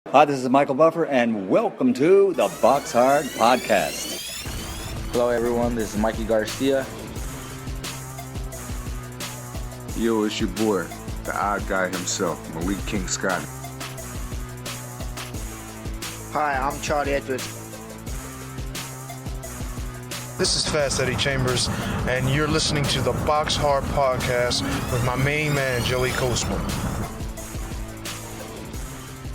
Hi, this is Michael Buffer, and welcome to the BoxHard Podcast. Hello, everyone. This is Mikey Garcia. Yo, it's your boy, the odd guy himself, Malik King Scott. Hi, I'm Charlie Edwards. This is Fast Eddie Chambers, and you're listening to the BoxHard Podcast with my main man, Joey Coastman.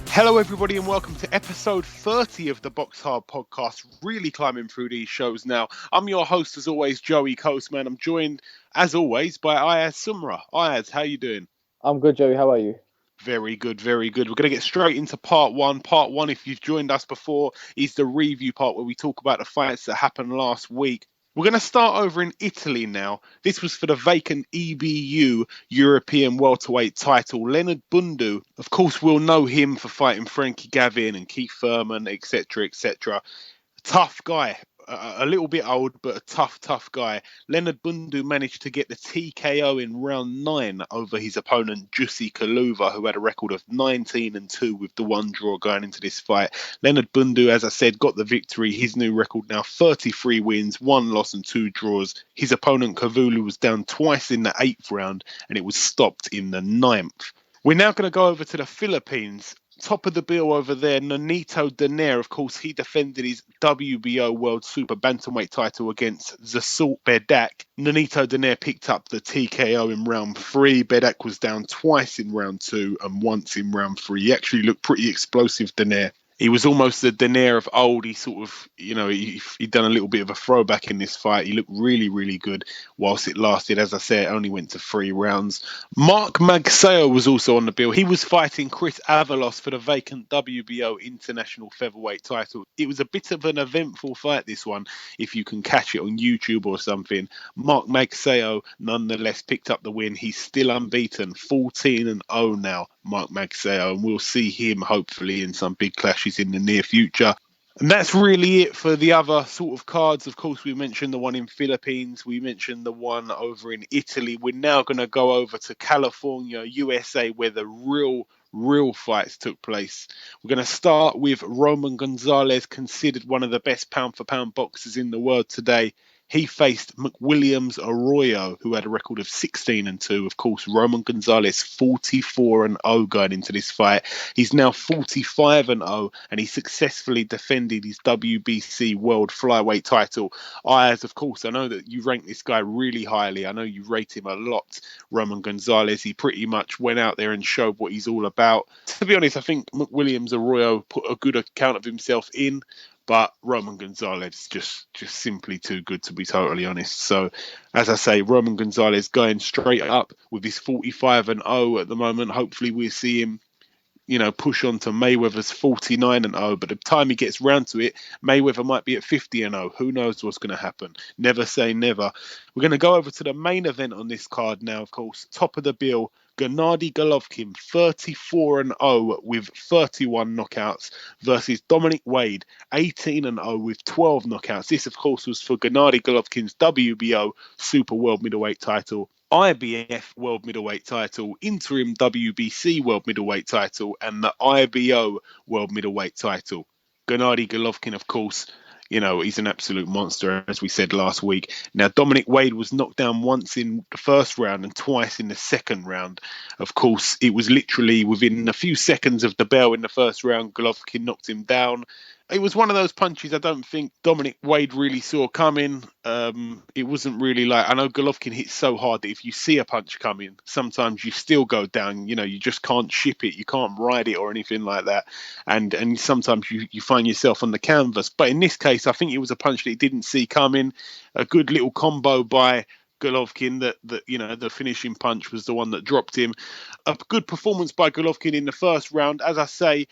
Hello, everybody, and welcome to episode 30 of the BoxHard Podcast. Really climbing through these shows now. I'm your host, as always, Joey Coastman. I'm joined, as always, by Ayaz Sumra. Ayaz, how you doing? I'm good, Joey. How are you? Very good, very good. We're going to get straight into part one. Part one, if you've joined us before, is the review part where we talk about the fights that happened last week. We're going to start over in Italy now. This was for the vacant EBU European welterweight title. Leonard Bundu, of course, we'll know him for fighting Frankie Gavin and Keith Thurman, etc., etc. Tough guy. A little bit old, but a tough guy. Leonard Bundu managed to get the TKO in round 9 over his opponent, Jussi Kaluva, who had a record of 19-2 with the one draw going into this fight. Leonard Bundu, as I said, got the victory. His new record now 33 wins, 1 loss and 2 draws. His opponent, Kavulu, was down twice in the 8th round, and it was stopped in the 9th. We're now going to go over to the Philippines. Top of the bill over there, Nonito Donaire, of course, he defended his WBO World Super Bantamweight title against Zasult Bedak. Nonito Donaire picked up the TKO in round 3. Bedak was down twice in round 2 and once in round 3. He actually looked pretty explosive, Donaire. He was almost the Donaire of old. He sort of, he'd done a little bit of a throwback in this fight. He looked really, really good whilst it lasted. As I said, it only went to 3 rounds. Mark Magsayo was also on the bill. He was fighting Chris Avalos for the vacant WBO International Featherweight title. It was a bit of an eventful fight, this one, if you can catch it on YouTube or something. Mark Magsayo, nonetheless, picked up the win. He's still unbeaten, 14-0 now, Mark Magsayo, and we'll see him hopefully in some big clashes in the near future. And that's really it for the other sort of cards. Of course, we mentioned the one in Philippines. We mentioned the one over in Italy. We're now going to go over to California, USA, where the real fights took place. We're going to start with Roman Gonzalez, considered one of the best pound-for-pound boxers in the world today. He faced McWilliams Arroyo, who had a record of 16-2. Of course, Roman Gonzalez 44-0 going into this fight. He's now 45-0, and he successfully defended his WBC World Flyweight title. Ayaz, of course, I know that you rank this guy really highly. I know you rate him a lot, Roman Gonzalez. He pretty much went out there and showed what he's all about. To be honest, I think McWilliams Arroyo put a good account of himself in. But Roman Gonzalez just simply too good, to be totally honest. So, as I say, Roman Gonzalez going straight up with his 45-0 at the moment. Hopefully we'll see him, push on to Mayweather's 49-0. But by the time he gets round to it, Mayweather might be at 50-0. Who knows what's going to happen? Never say never. We're going to go over to the main event on this card now, of course. Top of the bill, Gennady Golovkin, 34-0 with 31 knockouts versus Dominic Wade, 18-0 with 12 knockouts. This, of course, was for Gennady Golovkin's WBO Super World Middleweight title, IBF World Middleweight title, interim WBC World Middleweight title, and the IBO World Middleweight title. Gennady Golovkin, of course, he's an absolute monster, as we said last week. Now, Dominic Wade was knocked down once in the first round and twice in the second round. Of course, it was literally within a few seconds of the bell in the first round, Golovkin knocked him down. It was one of those punches I don't think Dominic Wade really saw coming. It wasn't really like, I know Golovkin hits so hard that if you see a punch coming, sometimes you still go down. You just can't ship it. You can't ride it or anything like that. And sometimes you find yourself on the canvas. But in this case, I think it was a punch that he didn't see coming. A good little combo by Golovkin that the finishing punch was the one that dropped him. A good performance by Golovkin in the first round. As I say,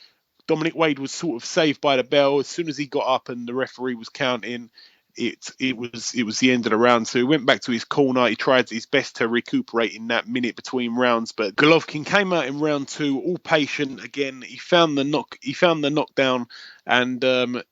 Dominic Wade was sort of saved by the bell. As soon as he got up and the referee was counting, it was the end of the round. So he went back to his corner. He tried his best to recuperate in that minute between rounds, but Golovkin came out in round 2 all patient again. He found the knockdown And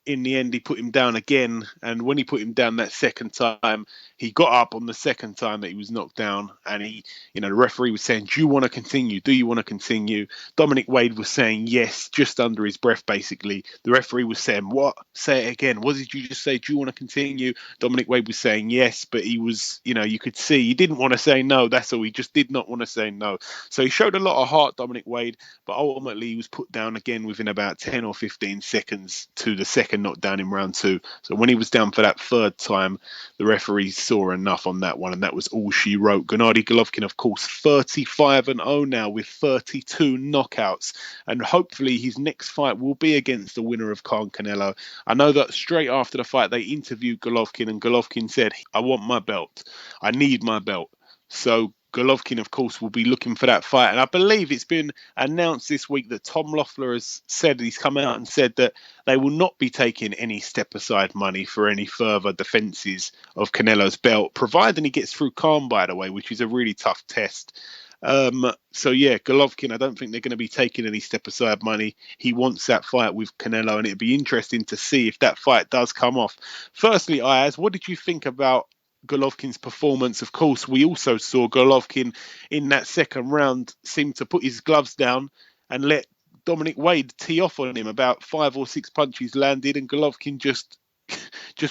in the end, he put him down again. And when he put him down that second time, he got up on the second time that he was knocked down. And the referee was saying, "Do you want to continue? Do you want to continue?" Dominic Wade was saying yes, just under his breath, basically. The referee was saying, "What? Say it again. What did you just say? Do you want to continue?" Dominic Wade was saying yes, but he was, you could see he didn't want to say no. That's all. He just did not want to say no. So he showed a lot of heart, Dominic Wade, but ultimately he was put down again within about 10 or 15 seconds to the second knockdown in round 2. So when he was down for that third time, the referee saw enough on that one, and that was all she wrote. Gennady Golovkin, of course, 35-0 now with 32 knockouts, and hopefully his next fight will be against the winner of Khan Canelo. I know that straight after the fight they interviewed Golovkin, and Golovkin said, "I want my belt. I need my belt." So Golovkin, of course, will be looking for that fight. And I believe it's been announced this week that Tom Loeffler has said, he's come out and said that they will not be taking any step-aside money for any further defences of Canelo's belt, providing he gets through Khan, by the way, which is a really tough test. So yeah, Golovkin, I don't think they're going to be taking any step-aside money. He wants that fight with Canelo, and it'd be interesting to see if that fight does come off. Firstly, Ayaz, what did you think about Golovkin's performance? Of course, we also saw Golovkin in that second round seem to put his gloves down and let Dominic Wade tee off on him. About 5 or 6 punches landed, and Golovkin just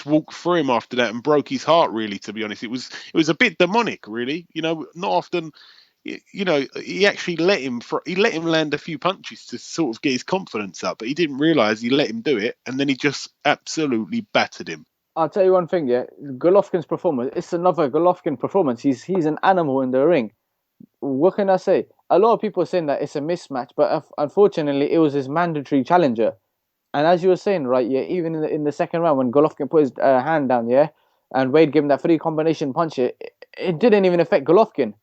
walked through him after that and broke his heart, really, to be honest. It was a bit demonic, really. Not often, he actually let him land a few punches to sort of get his confidence up, but he didn't realise he let him do it, and then he just absolutely battered him. I'll tell you one thing, yeah. Golovkin's performance, it's another Golovkin performance. He's an animal in the ring. What can I say? A lot of people are saying that it's a mismatch, but unfortunately, it was his mandatory challenger. And as you were saying, right, yeah, even in the second round, when Golovkin put his hand down, yeah, and Wade gave him that 3 combination punch, it didn't even affect Golovkin.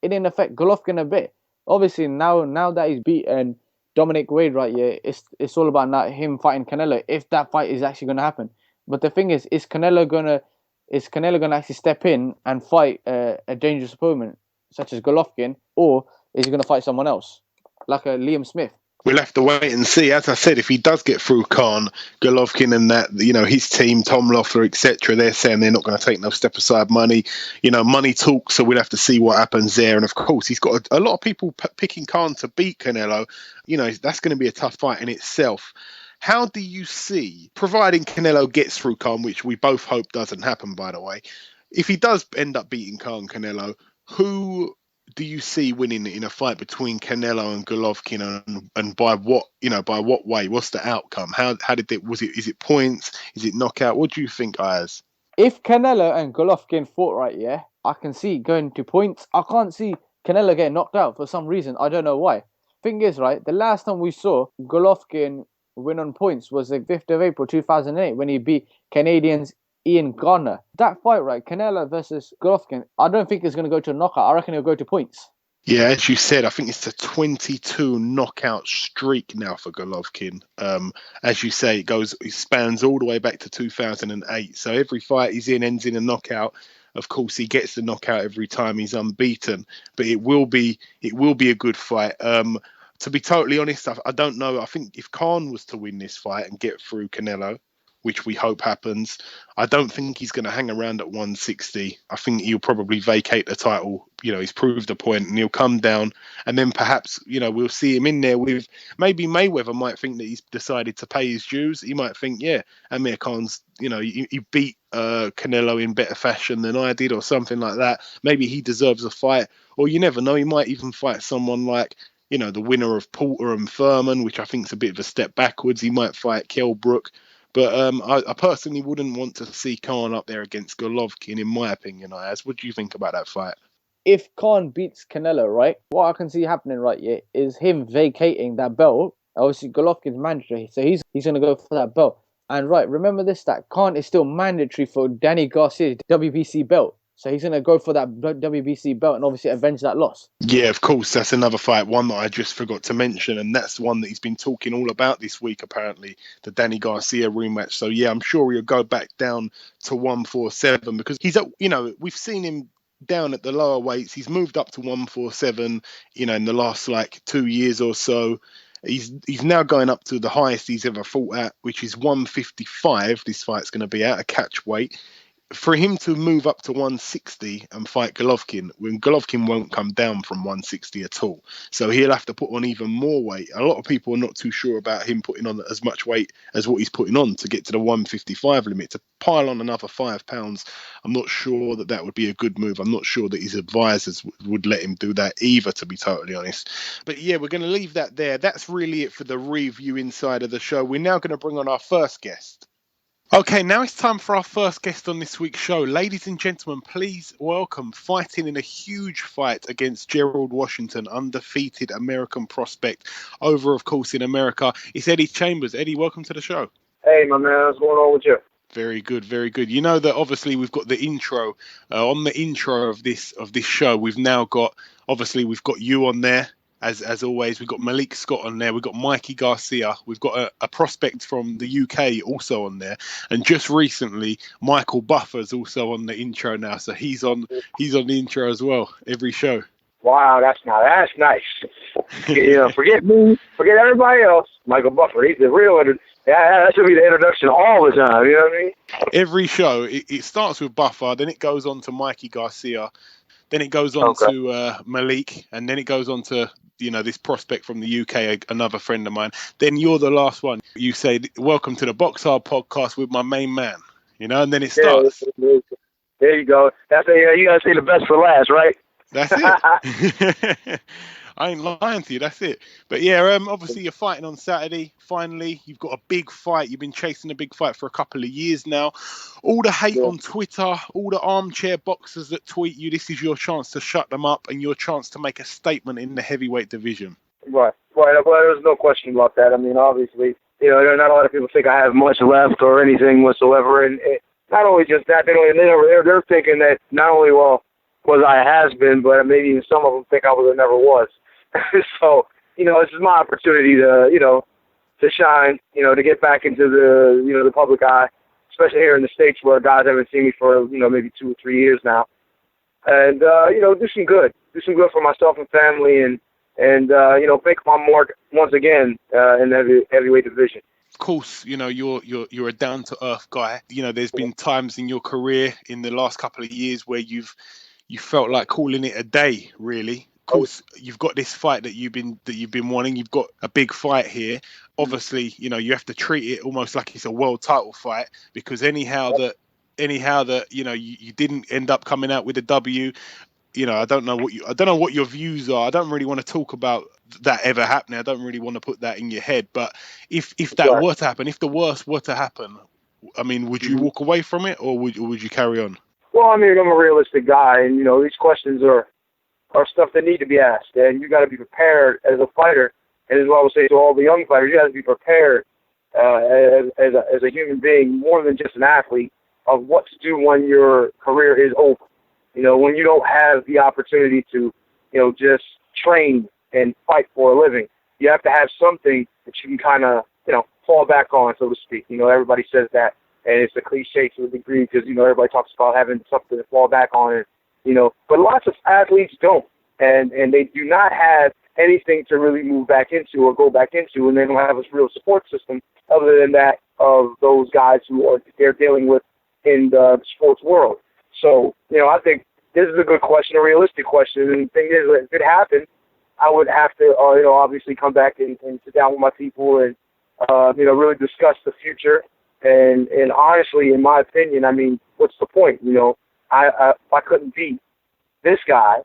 It didn't affect Golovkin a bit. Obviously, now that he's beaten Dominic Wade, right, yeah, it's all about now him fighting Canelo, if that fight is actually going to happen. But the thing is Canelo gonna actually step in and fight a dangerous opponent such as Golovkin, or is he gonna fight someone else like a Liam Smith? We'll have to wait and see. As I said, if he does get through Khan, Golovkin and that, his team, Tom Loeffler, etc., they're saying they're not going to take no step-aside money. Money talks, so we'll have to see what happens there. And, of course, he's got a lot of people picking Khan to beat Canelo. That's going to be a tough fight in itself. How do you see, providing Canelo gets through Khan, which we both hope doesn't happen, by the way, if he does end up beating Khan Canelo, who do you see winning in a fight between Canelo and Golovkin, and by what way? What's the outcome? Is it points? Is it knockout? What do you think, Ayaz? If Canelo and Golovkin fought, right, yeah, I can see going to points. I can't see Canelo getting knocked out for some reason. I don't know why. Thing is, right, the last time we saw Golovkin win on points was the 5th of April 2008 when he beat Canadian's Ian Garner. That fight, right, Canelo versus Golovkin, I don't think it's going to go to a knockout. I reckon it'll go to points. Yeah, as you said, I think it's a 22 knockout streak now for Golovkin. As you say, it spans all the way back to 2008. So every fight he's in ends in a knockout. Of course, he gets the knockout every time. He's unbeaten, but it will be a good fight. To be totally honest, I don't know. I think if Khan was to win this fight and get through Canelo, which we hope happens, I don't think he's going to hang around at 160. I think he'll probably vacate the title. He's proved a point, and he'll come down, and then perhaps, we'll see him in there with, maybe Mayweather might think that he's decided to pay his dues. He might think, yeah, Amir Khan's, he beat Canelo in better fashion than I did, or something like that. Maybe he deserves a fight, or you never know, he might even fight someone like, the winner of Porter and Furman, which I think is a bit of a step backwards. He might fight Kell Brook. But I personally wouldn't want to see Khan up there against Golovkin, in my opinion, Ayaz. What do you think about that fight? If Khan beats Canelo, right, what I can see happening, right, yeah, is him vacating that belt. Obviously, Golovkin's mandatory, so he's going to go for that belt. And, right, remember this, that Khan is still mandatory for Danny Garcia's WBC belt. So he's going to go for that WBC belt and obviously avenge that loss. Yeah, of course. That's another fight, one that I just forgot to mention. And that's one that he's been talking all about this week, apparently, the Danny Garcia rematch. So, yeah, I'm sure he'll go back down to 147 because he's, we've seen him down at the lower weights. He's moved up to 147, in the last 2 years or so. He's now going up to the highest he's ever fought at, which is 155. This fight's going to be at a catch weight. For him to move up to 160 and fight Golovkin, when Golovkin won't come down from 160 at all. So he'll have to put on even more weight. A lot of people are not too sure about him putting on as much weight as what he's putting on to get to the 155 limit. To pile on another 5 pounds, I'm not sure that would be a good move. I'm not sure that his advisors would let him do that either, to be totally honest. But yeah, we're going to leave that there. That's really it for the review inside of the show. We're now going to bring on our first guest. Okay, now it's time for our first guest on this week's show. Ladies and gentlemen, please welcome, fighting in a huge fight against Gerald Washington, undefeated American prospect over, of course, in America. It's Eddie Chambers. Eddie, welcome to the show. Hey, my man, what's going on with you? Very good, very good. You know that obviously we've got the intro. On the intro of this show, we've got you on there. As always, we've got Malik Scott on there. We've got Mikey Garcia. We've got a prospect from the UK also on there. And just recently, Michael Buffer's also on the intro now. So he's on the intro as well, every show. Wow, that's nice. Forget me, forget everybody else. Michael Buffer, he's the real that should be the introduction all the time, you know what I mean? Every show, it starts with Buffer, then it goes on to Mikey Garcia, then it goes on to Malik, and then it goes on to this prospect from the UK, another friend of mine. Then you're the last one. You say, welcome to the BoxHard Podcast with my main man, and then it starts. There you go. That's you got to say the best for last, right? That's it. I ain't lying to you. That's it. But yeah, obviously you're fighting on Saturday. Finally, you've got a big fight. You've been chasing a big fight for a couple of years now. All the hate on Twitter, all the armchair boxers that tweet you, this is your chance to shut them up and your chance to make a statement in the heavyweight division. Right. Well, there's no question about that. I mean, obviously, not a lot of people think I have much left or anything whatsoever. And not only just that, they're thinking that not only, was I has been, but maybe even some of them think I never was. So, this is my opportunity to shine, to get back into the public eye, especially here in the States where guys haven't seen me for, maybe 2 or 3 years now. And, do some good for myself and family and make my mark once again in the heavyweight division. Of course, you're a down-to-earth guy. There's been times in your career in the last couple of years where you felt like calling it a day, really. Of course, you've got this fight that you've been wanting. You've got a big fight here. Obviously, you have to treat it almost like it's a world title fight because anyhow that you didn't end up coming out with a W. I don't know what your views are. I don't really want to talk about that ever happening. I don't really want to put that in your head. But if that were to happen, if the worst were to happen, I mean, would you walk away from it or would you carry on? Well, I mean, I'm a realistic guy, and these questions are stuff that need to be asked, and you got to be prepared as a fighter. And as well, I would say to all the young fighters, you got to be prepared as a human being, more than just an athlete, of what to do when your career is over. When you don't have the opportunity to, just train and fight for a living, you have to have something that you can kind of, fall back on, so to speak. Everybody says that, and it's a cliche to a degree because, everybody talks about having something to fall back on, and, but lots of athletes don't, and they do not have anything to really move back into or go back into, and they don't have a real support system other than that of those guys who they're dealing with in the sports world. So, I think this is a good question, a realistic question, and the thing is, if it happened, I would have to, obviously come back and sit down with my people and, really discuss the future. And honestly, in my opinion, I mean, what's the point? If I couldn't beat this guy,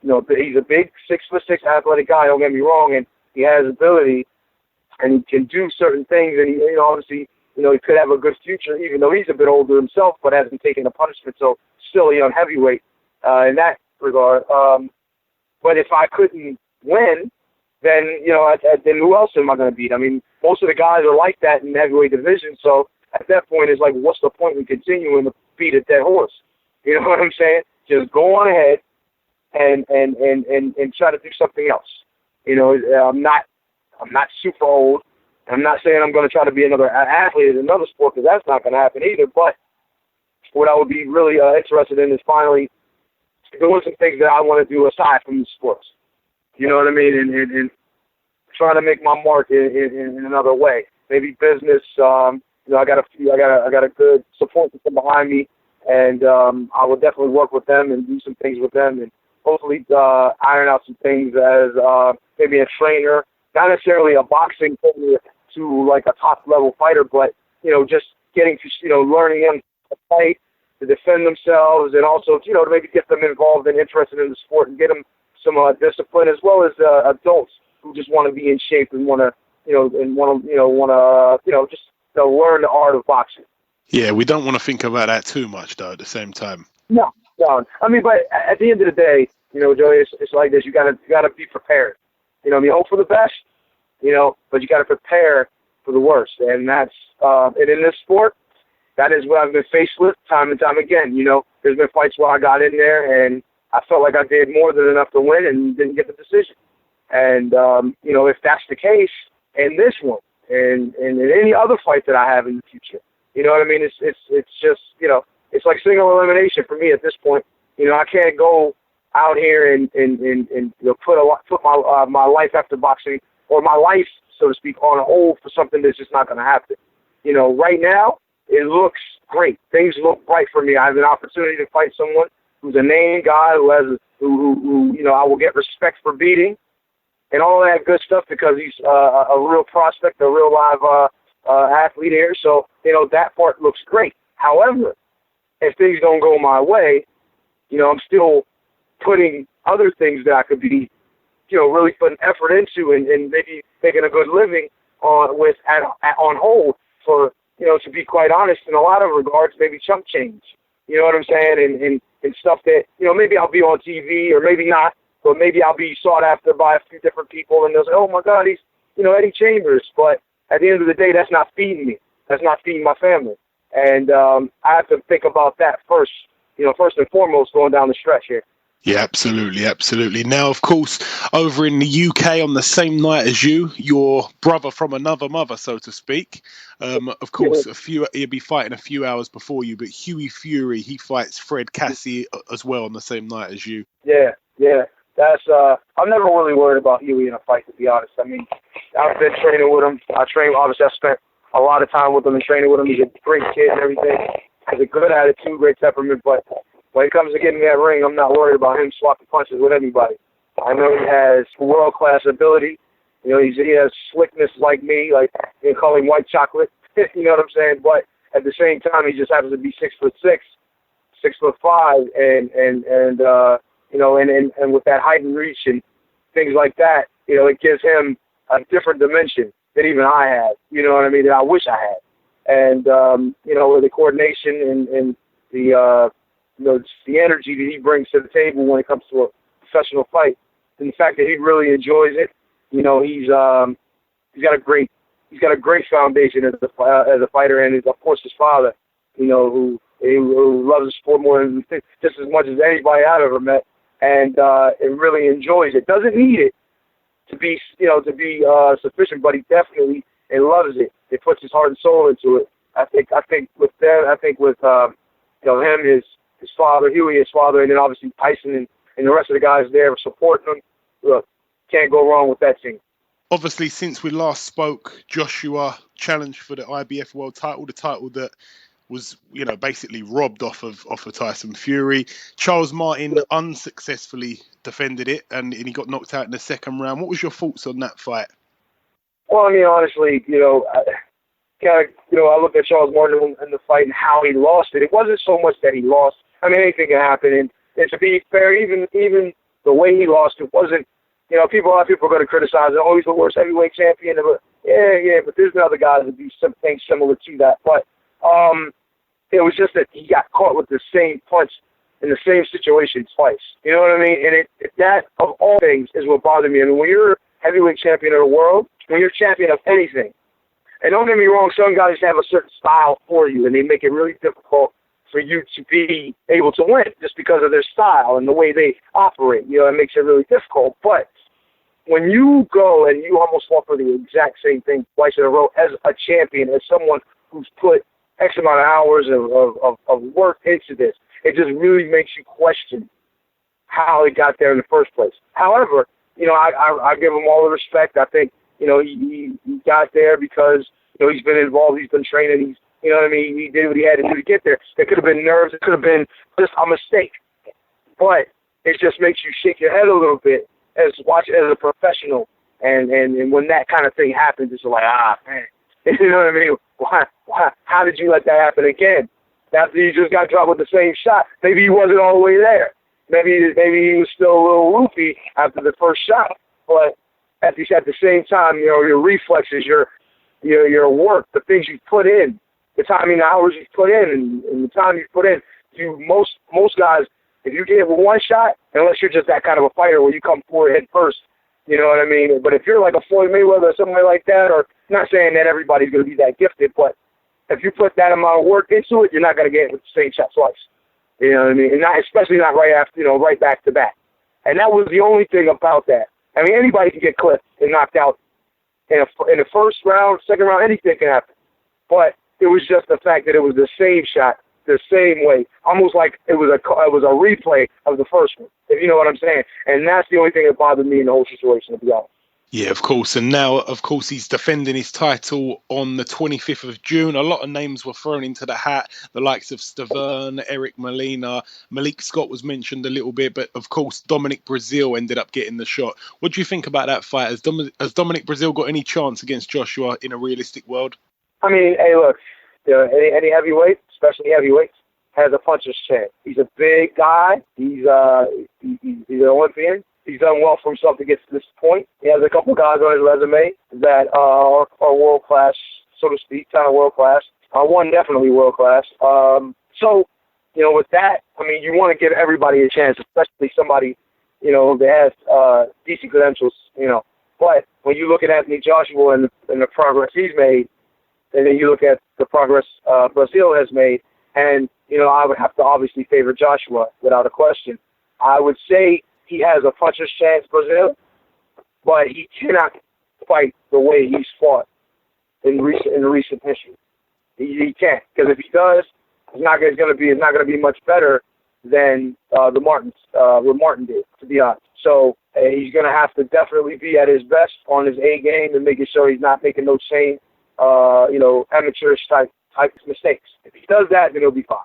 he's a big 6'6" athletic guy, don't get me wrong, and he has ability and he can do certain things, and he, obviously, he could have a good future, even though he's a bit older himself, but hasn't taken a punishment, so still a young heavyweight in that regard. But if I couldn't win, then, then who else am I going to beat? I mean, most of the guys are like that in the heavyweight division, so at that point, it's like, what's the point in continuing to beat a dead horse? You know what I'm saying? Just go on ahead and try to do something else. I'm not super old. I'm not saying I'm going to try to be another athlete in another sport because that's not going to happen either. But what I would be really interested in is finally doing some things that I want to do aside from the sports. You know what I mean? And trying to make my mark in another way. Maybe business. I got a good support system behind me, and I will definitely work with them and do some things with them, and hopefully iron out some things as maybe a trainer, not necessarily a boxing trainer to like a top level fighter, but just getting to learning them to fight, to defend themselves, and also to maybe get them involved and interested in the sport and get them some discipline, as well as adults who just want to be in shape and want to just learn the art of boxing. Yeah, we don't want to think about that too much, though, at the same time. No. I mean, but at the end of the day, Joey, it's like this. You gotta be prepared. Hope for the best, but you gotta prepare for the worst. And that's and in this sport, that is what I've been faced with time and time again. There's been fights where I got in there and I felt like I did more than enough to win and didn't get the decision. And if that's the case in this one and in any other fight that I have in the future, you know what I mean? It's just it's like single elimination for me at this point. I can't go out here and put my life after boxing, or my life, so to speak, on hold for something that's just not going to happen. Right now it looks great. Things look bright for me. I have an opportunity to fight someone who's a named guy who I will get respect for beating and all that good stuff because he's a real prospect, a real live athlete here. So that part looks great. However, if things don't go my way, I'm still putting other things that I could be, really putting effort into and maybe making a good living on hold for, to be quite honest, in a lot of regards, maybe chump change. You know what I'm saying? And stuff that, maybe I'll be on TV or maybe not, but maybe I'll be sought after by a few different people and they'll say, oh my God, he's, Eddie Chambers. But at the end of the day, that's not feeding me. That's not feeding my family. And I have to think about that first, first and foremost going down the stretch here. Yeah, absolutely. Now, of course, over in the UK on the same night as you, your brother from another mother, so to speak. Of course, he'll be fighting a few hours before you, but Hughie Fury, he fights Fred Cassie as well on the same night as you. Yeah. That's I'm never really worried about Hughie in a fight, to be honest. I mean, I've been training with him. I spent a lot of time with him and training with him. He's a great kid and everything. Has a good attitude, great temperament, but when it comes to getting in that ring, I'm not worried about him swapping punches with anybody. I know he has world-class ability. He has slickness like me, like they call him white chocolate. You know what I'm saying? But at the same time, he just happens to be 6'6", 6'5", and with that height and reach and things like that, it gives him a different dimension that even I had. You know what I mean? That I wish I had. And with the coordination and the the energy that he brings to the table when it comes to a professional fight, and the fact that he really enjoys it. He's got a great foundation as a fighter, and of course his father, who loves the sport more than just as much as anybody I've ever met, and really enjoys it. Doesn't need it to be sufficient, but he definitely loves it. It puts his heart and soul into it. I think with him, his father, Huey, his father, and then obviously Tyson and the rest of the guys there supporting him. Look, can't go wrong with that team. Obviously, since we last spoke, Joshua challenged for the IBF world title, the title that was, basically robbed off of Tyson Fury. Charles Martin unsuccessfully defended it, and he got knocked out in the second round. What was your thoughts on that fight? Well, I mean, honestly, I looked at Charles Martin in the fight and how he lost it. It wasn't so much that he lost. I mean, anything can happen. And to be fair, even the way he lost it wasn't, a lot of people are going to criticize it. Oh, he's the worst heavyweight champion. But but there's been other guys that do some things similar to that. But it was just that he got caught with the same punch in the same situation twice. You know what I mean? And that, of all things, is what bothered me. I mean, when you're heavyweight champion of the world, when you're champion of anything, and don't get me wrong, some guys have a certain style for you, and they make it really difficult for you to be able to win just because of their style and the way they operate. It makes it really difficult. But when you go and you almost fall for the exact same thing twice in a row as a champion, as someone who's put X amount of hours of work into this, it just really makes you question how he got there in the first place. However, I give him all the respect. I think he got there because, he's been involved, he's been training, you know what I mean? He did what he had to do to get there. It could have been nerves. It could have been just a mistake. But it just makes you shake your head a little bit as a professional. And when that kind of thing happens, it's like, man. You know what I mean? Why? How did you let that happen again? After you just got dropped with the same shot. Maybe he wasn't all the way there. Maybe he was still a little loopy after the first shot. But at the same time, your reflexes, your work, the things you put in, the time and hours you put in, and the time you put in, most guys, if you get one shot, unless you're just that kind of a fighter where you come forward head first, you know what I mean? But if you're like a Floyd Mayweather or somebody like that, or not saying that everybody's going to be that gifted, but if you put that amount of work into it, you're not going to get it with the same shot twice. You know what I mean? And especially not right after, right back to back. And that was the only thing about that. I mean, anybody can get clipped and knocked out in the first round, second round, anything can happen. But it was just the fact that it was the same shot, the same way, almost like it was a replay of the first one, if you know what I'm saying. And that's the only thing that bothered me in the whole situation, to be honest. Yeah, of course. And now, of course, he's defending his title on the 25th of June. A lot of names were thrown into the hat, the likes of Stavern, Eric Molina, Malik Scott was mentioned a little bit, but of course, Dominic Breazeale ended up getting the shot. What do you think about that fight? Has Dominic Breazeale got any chance against Joshua in a realistic world? I mean, hey, look, any heavyweight, especially heavyweights, has a puncher's chance. He's a big guy. He's an Olympian. He's done well for himself to get to this point. He has a couple guys on his resume that are world-class, so to speak, kind of world-class. One definitely world-class. So, with that, I mean, you want to give everybody a chance, especially somebody, that has decent credentials, But when you look at Anthony Joshua and the progress he's made, and then you look at the progress Breazeale has made, and, I would have to obviously favor Joshua without a question. I would say he has a puncher's chance, Breazeale, but he cannot fight the way he's fought in recent history. He can't, because if he does, it's not going to be much better than what Martin did, to be honest. So he's going to have to definitely be at his best on his A game and making sure he's not making those same, amateurish type mistakes. If he does that, then he'll be fine.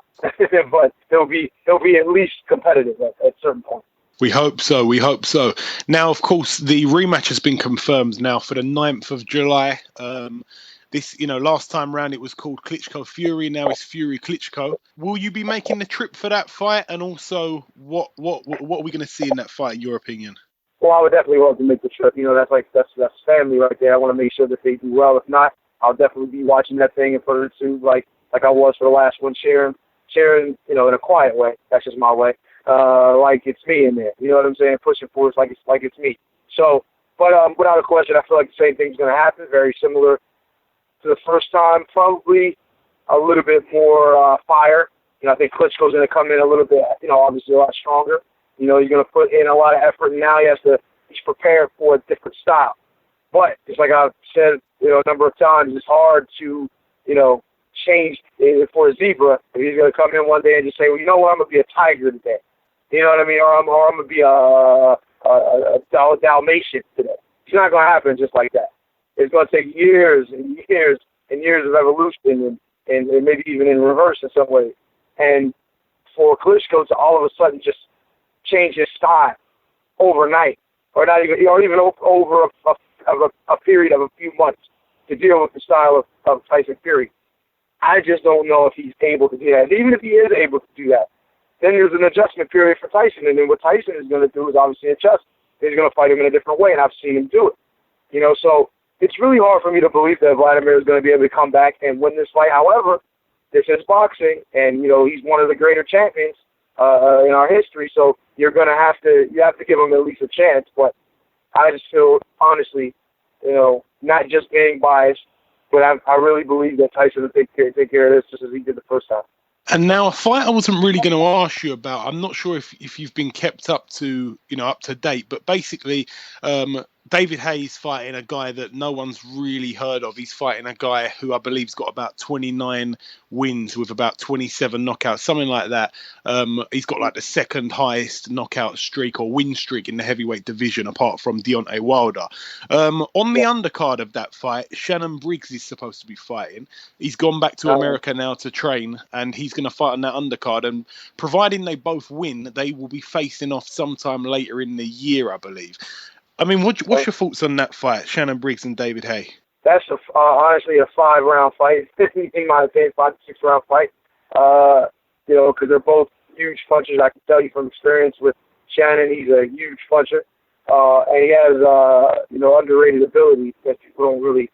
But he'll be at least competitive at certain points. We hope so. Now, of course, the rematch has been confirmed now for the 9th of July. Last time round it was called Klitschko Fury. Now it's Fury Klitschko. Will you be making the trip for that fight? And also, what are we going to see in that fight, in your opinion? Well, I would definitely love to make the trip. That's family right there. I want to make sure that they do well. If not, I'll definitely be watching that thing and putting it to like I was for the last one, sharing, in a quiet way. That's just my way. Like it's me in there. You know what I'm saying? Pushing forward like it's me. So, but without a question, I feel like the same thing's going to happen. Very similar to the first time. Probably a little bit more fire. I think Klitschko's going to come in a little bit, obviously a lot stronger. He's going to put in a lot of effort, and now he's prepared for a different style. But just like I've said, a number of times, it's hard to, change for a zebra. If he's going to come in one day and just say, well, you know what, I'm going to be a tiger today. You know what I mean? Or I'm going to be a Dalmatian today. It's not going to happen just like that. It's going to take years and years and years of evolution and maybe even in reverse in some ways. And for Klitschko to all of a sudden just change his style overnight, or even over a period of a few months to deal with the style of Tyson Fury, I just don't know if he's able to do that. And even if he is able to do that, then there's an adjustment period for Tyson. And then what Tyson is going to do is obviously adjust. He's going to fight him in a different way, and I've seen him do it. So it's really hard for me to believe that Vladimir is going to be able to come back and win this fight. However, this is boxing, and, he's one of the greater champions in our history. So you have to give him at least a chance. But I just feel, honestly, not just being biased, but I really believe that Tyson will take care of this just as he did the first time. And now a fight I wasn't really going to ask you about. I'm not sure if you've been kept up to date, but basically David Haye's fighting a guy that no one's really heard of. He's fighting a guy who I believe's got about 29 wins with about 27 knockouts, something like that. He's got like the second highest knockout streak or win streak in the heavyweight division, apart from Deontay Wilder. On the undercard of that fight, Shannon Briggs is supposed to be fighting. He's gone back to America now to train, and he's going to fight on that undercard. And providing they both win, they will be facing off sometime later in the year, I believe. I mean, what's your thoughts on that fight, Shannon Briggs and David Haye? That's honestly a 5-round fight, in my opinion, 5 to 6 round fight. Because they're both huge punchers. I can tell you from experience with Shannon, he's a huge puncher, and he has underrated ability that people don't really,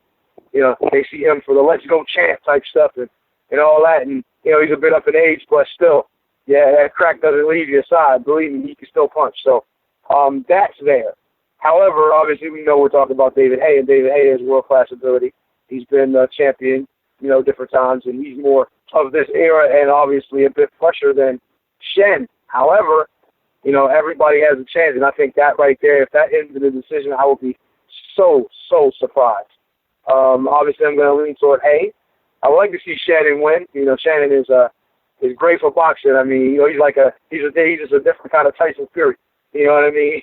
they see him for the let's go champ type stuff and all that, and he's a bit up in age, but still, that crack doesn't leave you aside. Believe me, he can still punch. So that's there. However, obviously, we know we're talking about David Haye, and David Haye has world-class ability. He's been a champion, different times, and he's more of this era and obviously a bit fresher than Shen. However, everybody has a chance, and I think that right there, if that ends in a decision, I will be so surprised. Obviously, I'm going to lean toward Haye. I would like to see Shannon win. Shannon is great for boxing. I mean, he's just a different kind of Tyson Fury. You know what I mean?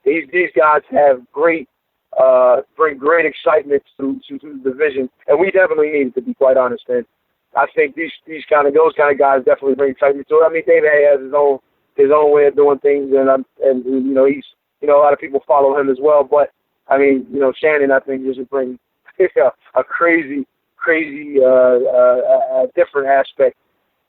These guys have bring great excitement to the division, and we definitely need it, to be quite honest. And I think those kind of guys definitely bring excitement to it. I mean, David Haye has his own way of doing things, and he's a lot of people follow him as well. But I mean, Shannon, I think, just bring a crazy different aspect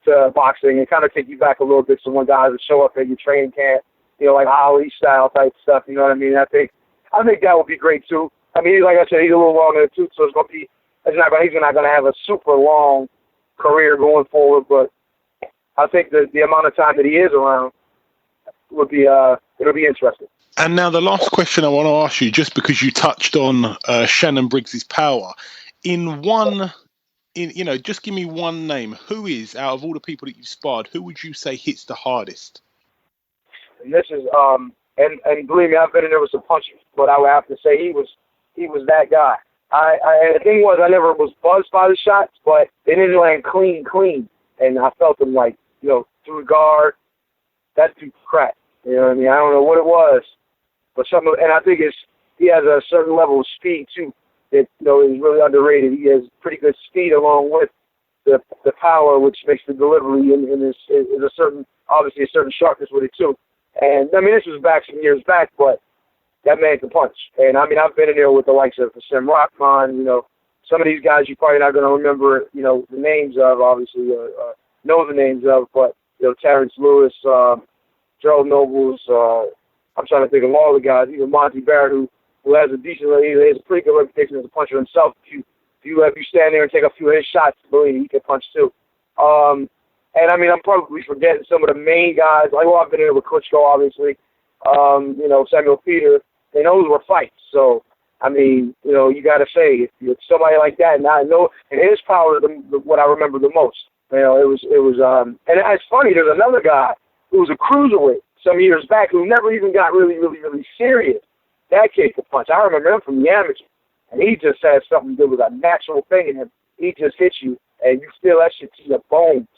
to boxing and kind of take you back a little bit. So when guys would show up at your training camp, like Ali style type stuff, you know what I mean? I think that would be great too. I mean, like I said, he's a little long in the tooth, so he's not going to have a super long career going forward, but I think that the amount of time that he is around would be, it'll be interesting. And now the last question I want to ask you, just because you touched on Shannon Briggs' power, just give me one name. Who is, out of all the people that you've sparred, who would you say hits the hardest? And this is and believe me, I've been in there with some punchers, but I would have to say he was that guy. The thing was, I never was buzzed by the shots, but they didn't land clean, and I felt them through the guard. That dude cracked. You know what I mean? I don't know what it was, but and I think he has a certain level of speed too that is really underrated. He has pretty good speed along with the power, which makes the delivery and is a certain sharpness with it too. And, I mean, this was back some years back, but that man can punch. And, I mean, I've been in there with the likes of Sam Rockman, some of these guys you're probably not going to remember, the names of, obviously, know the names of, but, Terrence Lewis, Gerald Nobles, I'm trying to think of all the guys, even Monty Barrett, who has a pretty good reputation as a puncher himself. If you stand there and take a few of his shots, believe me, he can punch too. And, I mean, I'm probably forgetting some of the main guys. I've been in there with Klitschko, obviously. Samuel Peter. And those were fights. So, I mean, you got to say, if somebody like that, and I know, and his power is what I remember the most. It was, and it's funny, there's another guy who was a cruiserweight some years back who never even got really, really, really serious. That kid could punch. I remember him from the amateur. And he just had something that was a natural thing in him. He just hits you, and you feel that shit to your bones.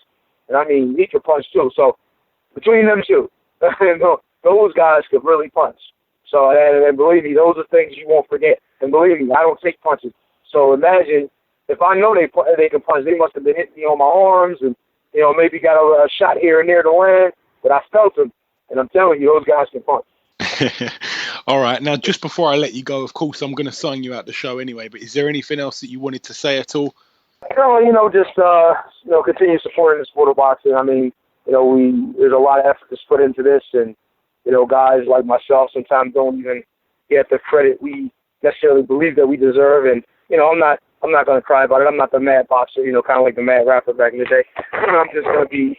And, I mean, he could punch, too. So, between them two, those guys could really punch. So, and believe me, those are things you won't forget. And believe me, I don't take punches. So, imagine, if I know they can punch, they must have been hitting me on my arms and, maybe got a shot here and there to land. But I felt them. And I'm telling you, those guys can punch. All right. Now, just before I let you go, of course, I'm going to sign you out the show anyway. But is there anything else that you wanted to say at all? Just continue supporting the sport of boxing. I mean, there's a lot of effort that's put into this, and guys like myself sometimes don't even get the credit we necessarily believe that we deserve. And I'm not going to cry about it. I'm not the mad boxer, kind of like the mad rapper back in the day. I'm just going to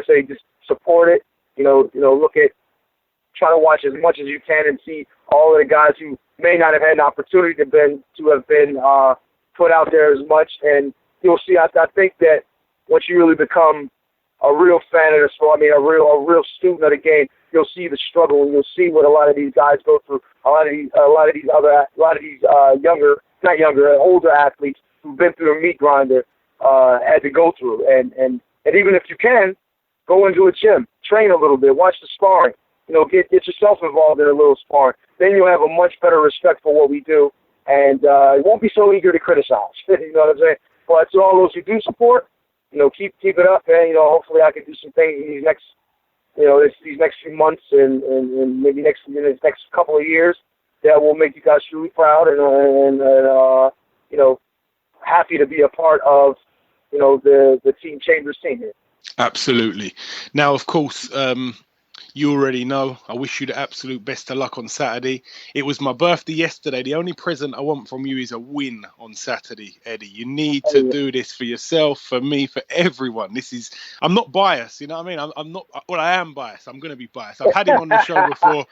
say, just support it. Try to watch as much as you can and see all of the guys who may not have had an opportunity to have been put out there as much. And you'll see, I think that once you really become a real fan of the sport, a real student of the game, you'll see the struggle, and you'll see what a lot of these guys go through. A lot of these older athletes who've been through the meat grinder had to go through. And even if you can, go into a gym, train a little bit, watch the sparring. Get yourself involved in a little sparring. Then you'll have a much better respect for what we do, and you won't be so eager to criticize. You know what I'm saying? But to all those who do support, keep it up, and hopefully I can do some things in these next few months and maybe next couple of years that will make you guys truly proud and happy to be a part of the Team Chambers team here. Absolutely. Now, of course, you already know, I wish you the absolute best of luck on Saturday. It was my birthday yesterday. The only present I want from you is a win on Saturday, Eddie. You need to do this for yourself, for me, for everyone. I'm not biased, you know what I mean? I'm not, well, I am biased. I'm going to be biased. I've had him on the show before.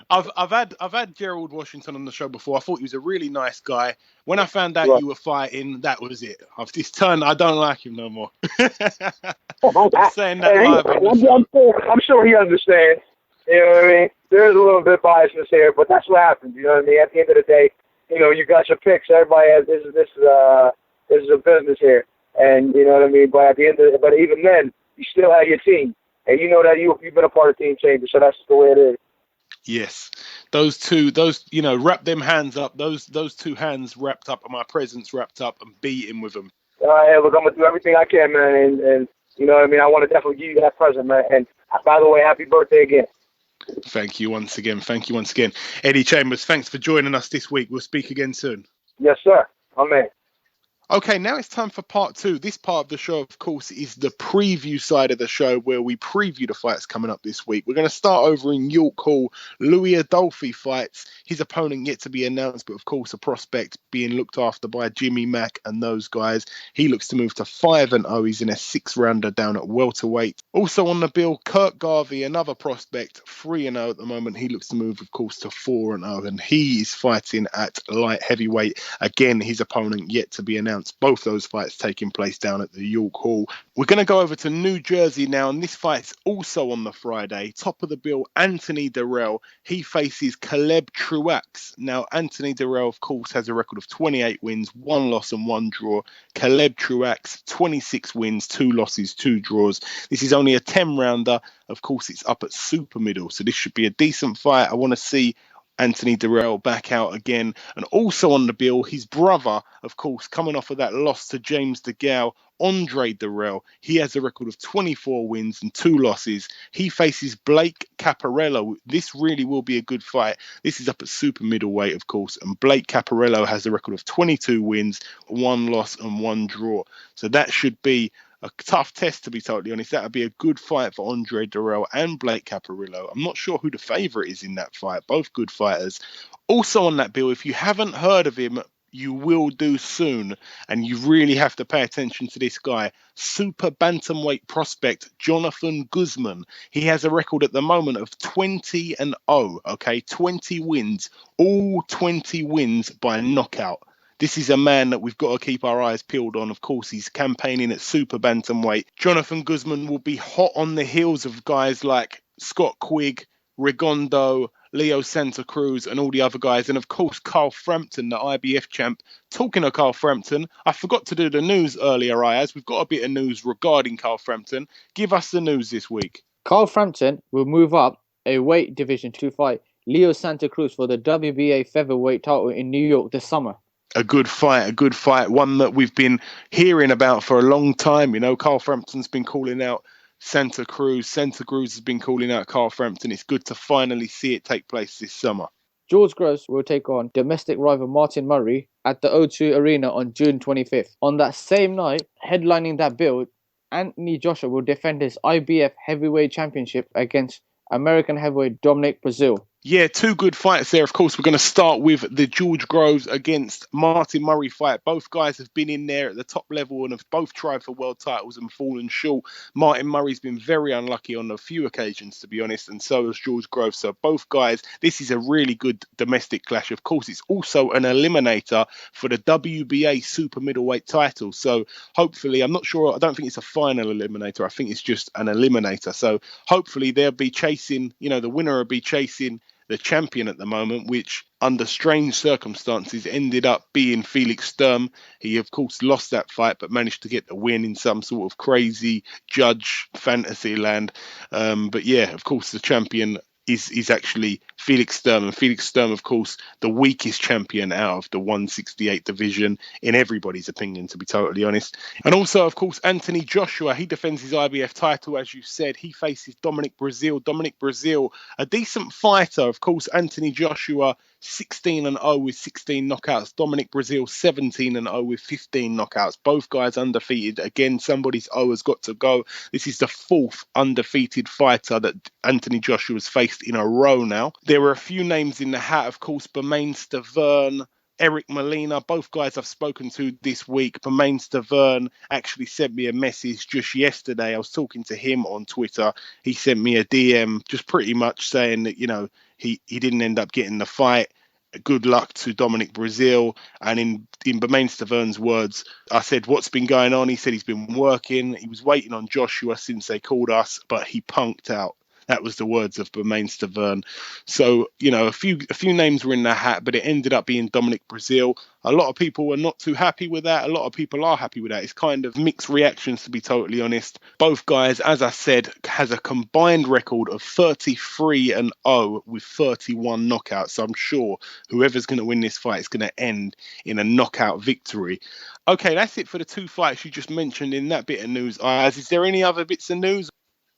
I've had Gerald Washington on the show before. I thought he was a really nice guy. When I found out you were fighting, that was it. I don't like him no more. I'm saying that live on the show. I'm sure he understands. You know what I mean? There's a little bit of biasness here, but that's what happens. You know what I mean? At the end of the day, you got your picks. Everybody has this is a business here, and you know what I mean. But but even then, you still have your team, and you know that you've been a part of Team Chambers, so that's the way it is. Yes, those wrap them hands up. Those two hands wrapped up, and my presents wrapped up, and beat him with them. Hey, look, I'm gonna do everything I can, man, and you know what I mean. I want to definitely give you that present, man. And by the way, happy birthday again. Thank you once again. Eddie Chambers, thanks for joining us this week. We'll speak again soon. Yes, sir. Amen. Okay, now it's time for part two. This part of the show, of course, is the preview side of the show where we preview the fights coming up this week. We're going to start over in York Hall. Louis Adolphe fights. His opponent yet to be announced, but of course a prospect being looked after by Jimmy Mack and those guys. He looks to move to 5-0. He's in a 6-rounder down at welterweight. Also on the bill, Kirk Garvey, another prospect, 3-0 at the moment. He looks to move, of course, to 4-0, and he is fighting at light heavyweight. Again, his opponent yet to be announced. Both those fights taking place down at the York Hall. We're going to go over to New Jersey now, and this fight's also on the Friday. Top of the bill, Anthony Dirrell. He faces Caleb Truax. Now, Anthony Dirrell, of course, has a record of 28 wins, 1 loss and 1 draw. Caleb Truax, 26 wins, 2 losses, 2 draws. This is only a 10-rounder. Of course, it's up at super middle, so this should be a decent fight. I want to see Anthony Dirrell back out again. And also on the bill, his brother, of course, coming off of that loss to James DeGale, Andre Dirrell. He has a record of 24 wins and 2 losses. He faces Blake Caparello. This really will be a good fight. This is up at super middleweight, of course, and Blake Caparello has a record of 22 wins, 1 loss and 1 draw. So that should be a tough test, to be totally honest. That would be a good fight for Andre Dirrell and Blake Caparello. I'm not sure who the favourite is in that fight. Both good fighters. Also on that bill, if you haven't heard of him, you will do soon, and you really have to pay attention to this guy. Super bantamweight prospect Jonathan Guzman. He has a record at the moment of 20-0. Okay, 20 wins, all 20 wins by knockout. This is a man that we've got to keep our eyes peeled on. Of course, he's campaigning at super bantamweight. Jonathan Guzman will be hot on the heels of guys like Scott Quigg, Rigondo, Leo Santa Cruz, and all the other guys. And of course, Carl Frampton, the IBF champ. Talking of Carl Frampton, I forgot to do the news earlier, Ayaz. We've got a bit of news regarding Carl Frampton. Give us the news this week. Carl Frampton will move up a weight division to fight Leo Santa Cruz for the WBA featherweight title in New York this summer. A good fight, one that we've been hearing about for a long time. You know, Carl Frampton's been calling out Santa Cruz. Santa Cruz has been calling out Carl Frampton. It's good to finally see it take place this summer. George Gross will take on domestic rival Martin Murray at the O2 Arena on June 25th. On that same night, headlining that build, Anthony Joshua will defend his IBF heavyweight championship against American heavyweight Dominic Brazil. Yeah, two good fights there. Of course, we're going to start with the George Groves against Martin Murray fight. Both guys have been in there at the top level and have both tried for world titles and fallen short. Martin Murray's been very unlucky on a few occasions, to be honest, and so has George Groves. So both guys, this is a really good domestic clash. Of course, it's also an eliminator for the WBA super middleweight title. So hopefully, I'm not sure, I don't think it's a final eliminator. I think it's just an eliminator. So hopefully they'll be chasing, the winner will be chasing the champion at the moment, which under strange circumstances ended up being Felix Sturm. He, of course, lost that fight, but managed to get the win in some sort of crazy judge fantasy land. But yeah, of course, the champion is actually Felix Sturm. And Felix Sturm, of course, the weakest champion out of the 168 division, in everybody's opinion, to be totally honest. And also, of course, Anthony Joshua, he defends his IBF title, as you said. He faces Dominic Brazil. Dominic Brazil, a decent fighter. Of course, Anthony Joshua, 16-0 with 16 knockouts. Dominic Brazil, 17-0 with 15 knockouts. Both guys undefeated. Again, somebody's O has got to go. This is the fourth undefeated fighter that Anthony Joshua's faced in a row now. There were a few names in the hat, of course, Bermain Stavern, Eric Molina, both guys I've spoken to this week. Bermain Stavern actually sent me a message just yesterday. I was talking to him on Twitter. He sent me a DM just pretty much saying that, he didn't end up getting the fight. Good luck to Dominic Brazil. And in Bermain Stavern's words, I said, what's been going on? He said he's been working. He was waiting on Joshua since they called us, but he punked out. That was the words of Bermain Stavern. So, a few names were in the hat, but it ended up being Dominic Brazil. A lot of people were not too happy with that. A lot of people are happy with that. It's kind of mixed reactions, to be totally honest. Both guys, as I said, has a combined record of 33-0 with 31 knockouts. So I'm sure whoever's going to win this fight is going to end in a knockout victory. Okay, that's it for the two fights you just mentioned in that bit of news. Ayaz, is there any other bits of news?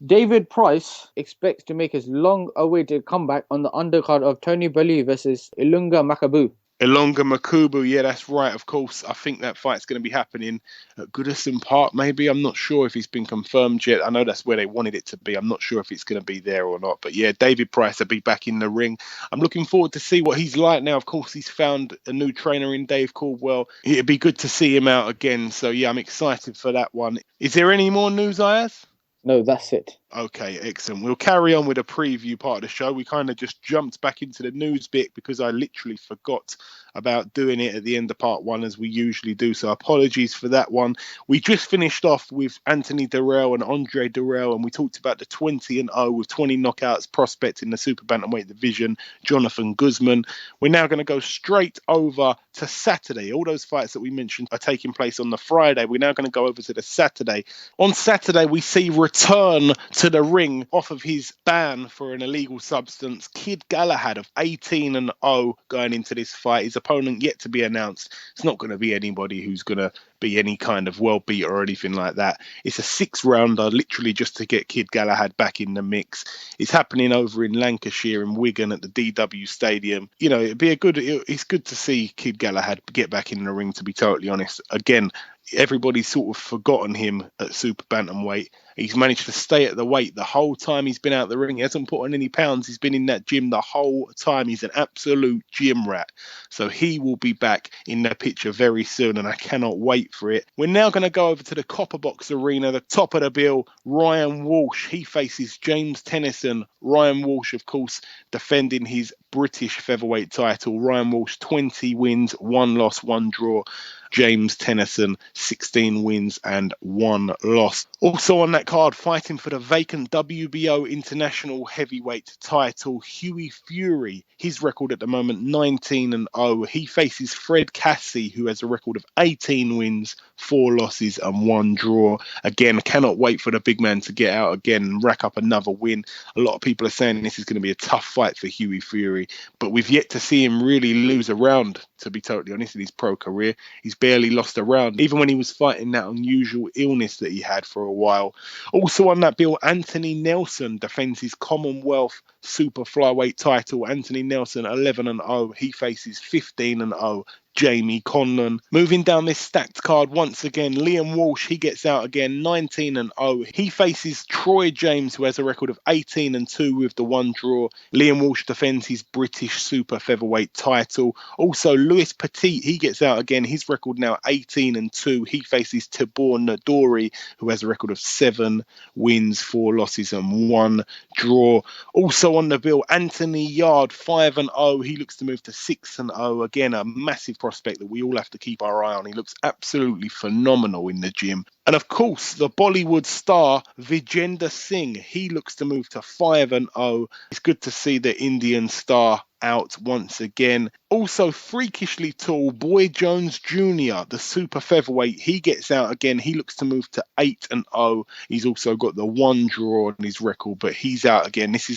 David Price expects to make his long-awaited comeback on the undercard of Tony Bellew versus Ilunga Makabu. Ilunga Makabu, yeah, that's right. Of course, I think that fight's going to be happening at Goodison Park, maybe. I'm not sure if it's been confirmed yet. I know that's where they wanted it to be. I'm not sure if it's going to be there or not. But yeah, David Price will be back in the ring. I'm looking forward to see what he's like now. Of course, he's found a new trainer in Dave Caldwell. It'd be good to see him out again. So yeah, I'm excited for that one. Is there any more news, Ayaz? No, that's it. Okay, excellent. We'll carry on with a preview part of the show. We kind of just jumped back into the news bit because I literally forgot about doing it at the end of part one as we usually do. So apologies for that one. We just finished off with Anthony Durrell and Andre Durrell, and we talked about the 20-0 with 20 knockouts prospect in the super bantamweight division, Jonathan Guzman. We're now going to go straight over to Saturday. All those fights that we mentioned are taking place on the Friday. We're now going to go over to the Saturday. On Saturday, we see return to the ring off of his ban for an illegal substance, Kid Galahad of 18-0 going into this fight. His opponent yet to be announced. It's not going to be anybody who's going to be any kind of world beater or anything like that. It's a 6-rounder, literally just to get Kid Galahad back in the mix. It's happening over in Lancashire in Wigan at the DW Stadium. It's good to see Kid Galahad get back in the ring, to be totally honest. Again, everybody's sort of forgotten him at super bantamweight. He's managed to stay at the weight the whole time he's been out the ring. He hasn't put on any pounds. He's been in that gym the whole time. He's an absolute gym rat. So he will be back in the picture very soon, and I cannot wait for it. We're now going to go over to the Copper Box Arena, the top of the bill. Ryan Walsh, he faces James Tennyson. Ryan Walsh, of course, defending his British featherweight title. Ryan Walsh, 20 wins, 1 loss, 1 draw. James Tennyson, 16 wins and 1 loss. Also on that card, fighting for the vacant WBO International Heavyweight title, Hughie Fury. His record at the moment, 19-0. He faces Fred Cassie, who has a record of 18 wins, 4 losses and 1 draw. Again, cannot wait for the big man to get out again and rack up another win. A lot of people are saying this is going to be a tough fight for Hughie Fury, but we've yet to see him really lose a round, to be totally honest, in his pro career. He's barely lost a round, even when he was fighting that unusual illness that he had for a while. Also on that bill, Anthony Nelson defends his Commonwealth Super Flyweight title. Anthony Nelson, 11-0. He faces 15-0. Jamie Conlon. Moving down this stacked card once again, Liam Walsh, he gets out again, 19-0. He faces Troy James, who has a record of 18-2 with the one draw. Liam Walsh defends his British super featherweight title. Also, Lewis Petit, he gets out again. His record now 18-2. He faces Tibor Nadori, who has a record of 7 wins, 4 losses and 1 draw. Also on the bill, Anthony Yard, 5-0. He looks to move to 6-0. Again, a massive prospect that we all have to keep our eye on. He looks absolutely phenomenal in the gym. And of course, the Bollywood star Vijender Singh, he looks to move to 5-0. It's good to see the Indian star out once again. Also, freakishly tall Boy Jones Jr., the super featherweight, he gets out again. He looks to move to 8-0. He's also got the one draw on his record, but he's out again. This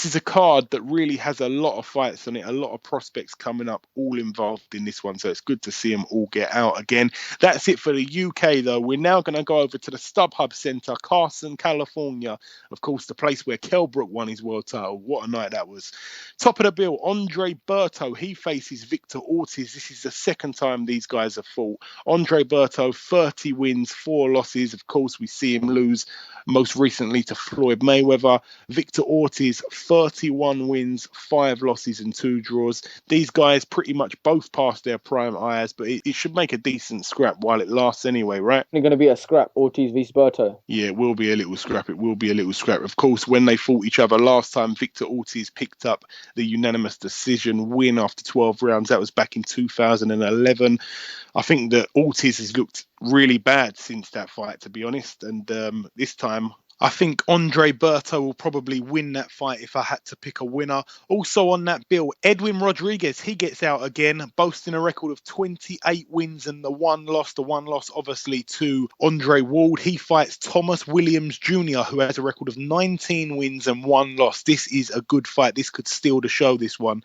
is a card that really has a lot of fights on it, a lot of prospects coming up, all involved in this one. So it's good to see them all get out again. That's it for the UK, though. We're now going to go over to the StubHub Centre, Carson, California. Of course, the place where Kell Brook won his world title. What a night that was. Top of the bill, Andre Berto, he faces Victor Ortiz. This is the second time these guys have fought. Andre Berto, 30 wins, 4 losses. Of course, we see him lose most recently to Floyd Mayweather. Victor Ortiz, 31 wins, 5 losses and 2 draws. These guys pretty much both passed their prime, Ayaz, but it should make a decent scrap while it lasts anyway, right? It's going to be a scrap, Ortiz v Berto. Yeah, it will be a little scrap. It will be a little scrap. Of course, when they fought each other last time, Victor Ortiz picked up the unanimous decision win after 12 rounds. That was back in 2011. I think that Ortiz has looked really bad since that fight, to be honest. And this time, I think Andre Berto will probably win that fight if I had to pick a winner. Also on that bill, Edwin Rodriguez, he gets out again, boasting a record of 28 wins and the one loss. The one loss, obviously, to Andre Ward. He fights Thomas Williams Jr., who has a record of 19 wins and 1 loss. This is a good fight. This could steal the show, this one.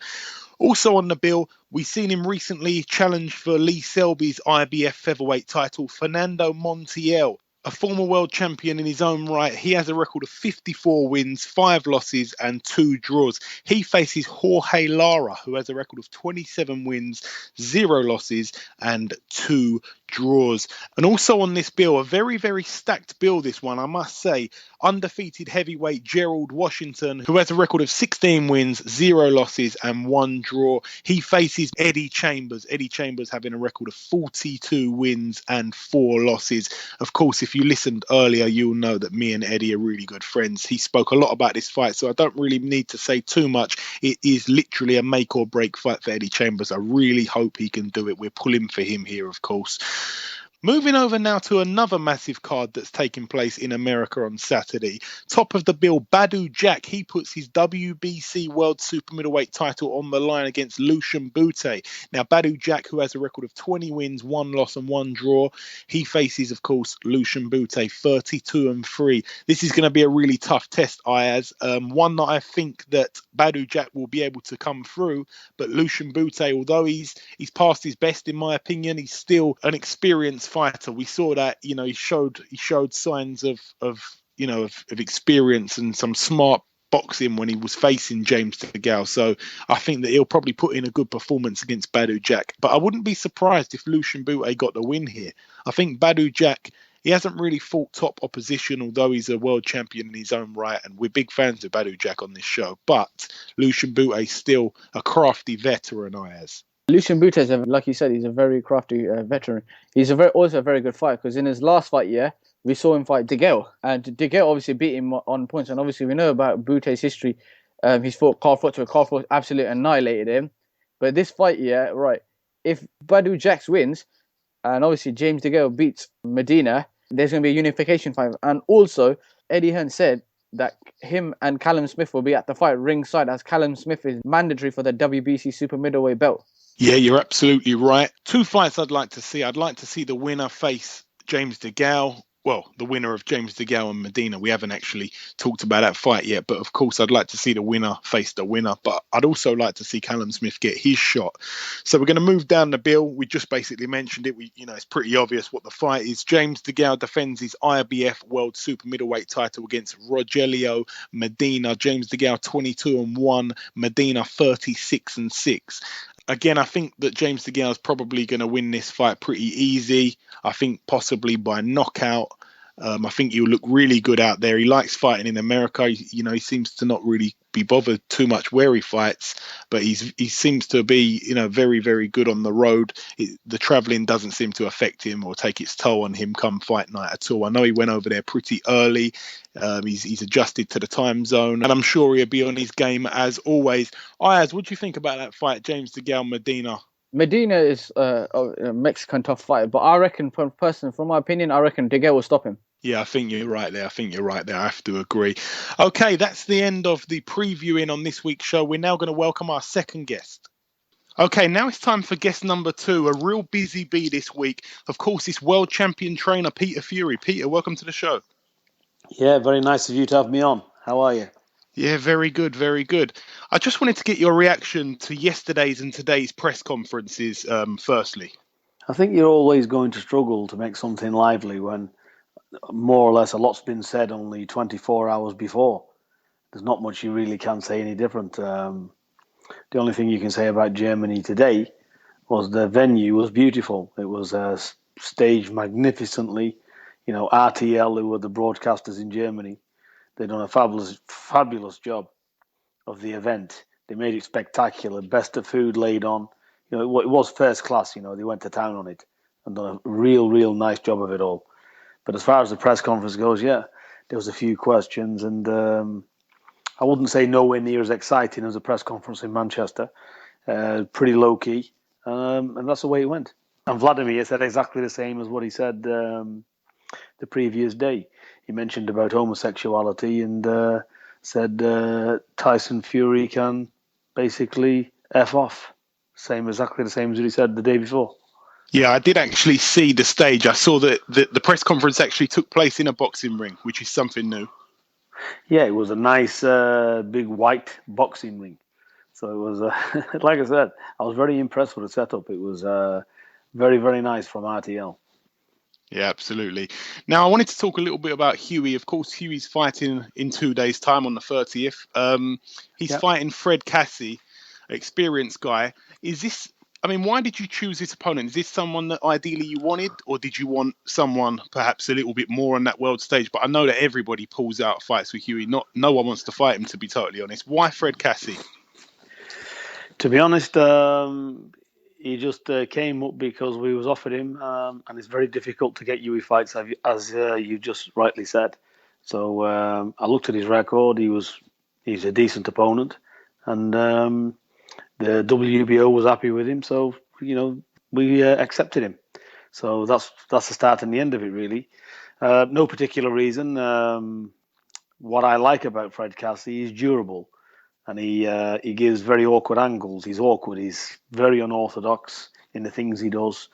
Also on the bill, we've seen him recently challenge for Lee Selby's IBF featherweight title, Fernando Montiel. A former world champion in his own right. He has a record of 54 wins, 5 losses and 2 draws. He faces Jorge Lara, who has a record of 27 wins, 0 losses and 2 draws. And also on this bill, a very, very stacked bill, this one, I must say. Undefeated heavyweight Gerald Washington, who has a record of 16 wins, 0 losses and 1 draw. He faces Eddie Chambers. Eddie Chambers having a record of 42 wins and 4 losses. Of course, if you listened earlier, you'll know that me and Eddie are really good friends. He spoke a lot about this fight, so I don't really need to say too much. It is literally a make or break fight for Eddie Chambers. I really hope he can do it. We're pulling for him here, of course. Moving over now to another massive card that's taking place in America on Saturday. Top of the bill, Badu Jack. He puts his WBC World Super Middleweight title on the line against Lucian Bute. Now, Badu Jack, who has a record of 20 wins, 1 loss and 1 draw, he faces, of course, Lucian Bute, 32-3. This is going to be a really tough test, Ayaz. One that I think that Badu Jack will be able to come through, but Lucian Bute, although he's past his best in my opinion, he's still an experienced fighter. We saw that, he showed signs of experience and some smart boxing when he was facing James DeGale. So I think that he'll probably put in a good performance against Badu Jack. But I wouldn't be surprised if Lucian Bute got the win here. I think Badu Jack, he hasn't really fought top opposition, although he's a world champion in his own right, and we're big fans of Badu Jack on this show. But Lucian Bute is still a crafty veteran, Ayaz. Lucian Bute is, like you said, he's a very crafty veteran. He's also a very good fighter, because in his last fight, we saw him fight DeGale, and DeGale obviously beat him on points. And obviously we know about Bute's history. He's fought Carl Froch, Carl Froch absolutely annihilated him. But this fight, if Badu Jax wins, and obviously James DeGale beats Medina, there's going to be a unification fight. And also, Eddie Hearn said that him and Callum Smith will be at the fight ringside, as Callum Smith is mandatory for the WBC super middleweight belt. Yeah, you're absolutely right. 2 fights I'd like to see. I'd like to see the winner face James DeGale. Well, the winner of James DeGale and Medina. We haven't actually talked about that fight yet, but of course I'd like to see the winner face the winner, but I'd also like to see Callum Smith get his shot. So we're going to move down the bill. We just basically mentioned it. It's pretty obvious what the fight is. James DeGale defends his IBF World Super Middleweight title against Rogelio Medina. James DeGale 22-1, Medina 36-6. Again, I think that James DeGale is probably going to win this fight pretty easy. I think possibly by knockout. I think he'll look really good out there. He likes fighting in America. He seems to not really be bothered too much where he fights, but he seems to be, very, very good on the road. The traveling doesn't seem to affect him or take its toll on him come fight night at all. I know he went over there pretty early. He's adjusted to the time zone, and I'm sure he'll be on his game as always. Ayaz, what do you think about that fight, James DeGale Medina? Medina is a Mexican tough fighter, but I reckon, from my opinion, I reckon DeGale will stop him. Yeah, I think you're right there. I have to agree. Okay, that's the end of the previewing on this week's show. We're now going to welcome our second guest. Okay, now it's time for guest number 2, a real busy bee this week. Of course, it's world champion trainer Peter Fury. Peter, welcome to the show. Yeah, very nice of you to have me on. How are you? Yeah, very good, very good. I just wanted to get your reaction to yesterday's and today's press conferences, firstly. I think you're always going to struggle to make something lively when more or less a lot's been said only 24 hours before. There's not much you really can say any different. The only thing you can say about Germany today was the venue was beautiful. It was staged magnificently. RTL, who were the broadcasters in Germany, they'd done a fabulous job of the event. They made it spectacular. Best of food laid on. It was first class. They went to town on it and done a real nice job of it all. But as far as the press conference goes, yeah, there was a few questions, and I wouldn't say nowhere near as exciting as a press conference in Manchester. Pretty low key, and that's the way it went. And Vladimir said exactly the same as what he said the previous day. He mentioned about homosexuality and said Tyson Fury can basically F off. Exactly the same as what he said the day before. Yeah, I did actually see the stage. I saw that the press conference actually took place in a boxing ring, which is something new. Yeah, it was a nice big white boxing ring. So it was, like I said, I was very impressed with the setup. It was very, very nice from RTL. Yeah, absolutely. Now, I wanted to talk a little bit about Hughie. Of course, Hughie's fighting in 2 days' time on the 30th. He's fighting Fred Cassie, experienced guy. Why did you choose this opponent? Is this someone that ideally you wanted, or did you want someone perhaps a little bit more on that world stage? But I know that everybody pulls out fights with Hughie. No one wants to fight him, to be totally honest. Why Fred Cassie? To be honest, he just came up because we was offered him, and it's very difficult to get Hughie fights, as you just rightly said. So I looked at his record. He's a decent opponent, and the WBO was happy with him, so we accepted him. So that's the start and the end of it, really. No particular reason. What I like about Fred Cassie, he's durable, and he gives very awkward angles. He's awkward. He's very unorthodox in the things he does,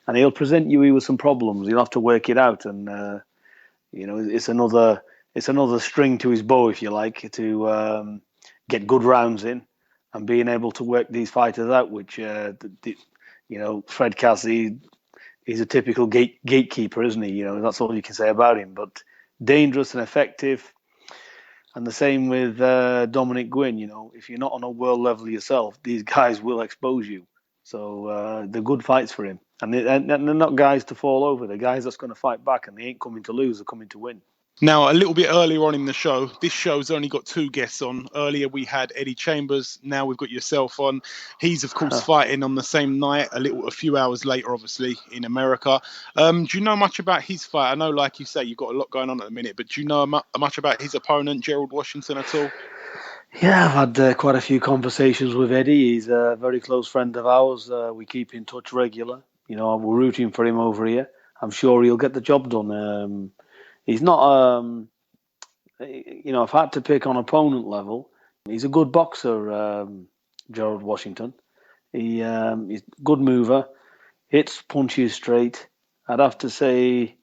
and he'll present you with some problems. You'll have to work it out, and it's another string to his bow, if you like, to get good rounds in. And being able to work these fighters out, which, Fred Cassie, he's a typical gatekeeper, isn't he? That's all you can say about him. But dangerous and effective. And the same with Dominic Gwynn. If you're not on a world level yourself, these guys will expose you. So they're good fights for him. And they're not guys to fall over. They're guys that's going to fight back, and they ain't coming to lose. They're coming to win. Now, a little bit earlier on in the show, this show's only got 2 guests on. Earlier, we had Eddie Chambers. Now we've got yourself on. He's, of course, fighting on the same night, a few hours later, obviously, in America. Do you know much about his fight? I know, like you say, you've got a lot going on at the minute, but do you know much about his opponent, Gerald Washington, at all? Yeah, I've had quite a few conversations with Eddie. He's a very close friend of ours. We keep in touch regular. We're rooting for him over here. I'm sure he'll get the job done. He's not, if I had to pick on opponent level, he's a good boxer, Gerald Washington. He's a good mover, hits punches straight. I'd have to say,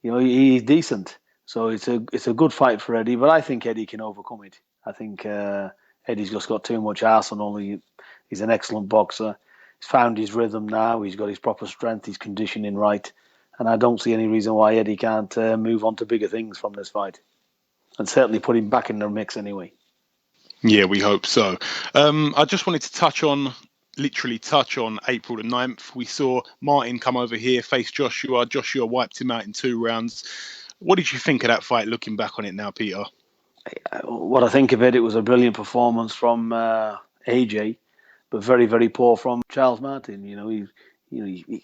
he's decent. So it's a good fight for Eddie, but I think Eddie can overcome it. I think Eddie's just got too much arsenal. He's an excellent boxer. He's found his rhythm now. He's got his proper strength, his conditioning right. And I don't see any reason why Eddie can't move on to bigger things from this fight. And certainly put him back in the mix anyway. Yeah, we hope so. I just wanted to touch on literally touch on April the 9th. We saw Martin come over here, face Joshua. Joshua wiped him out in 2 rounds. What did you think of that fight, looking back on it now, Peter? What I think of it, it was a brilliant performance from AJ, but very, very poor from Charles Martin.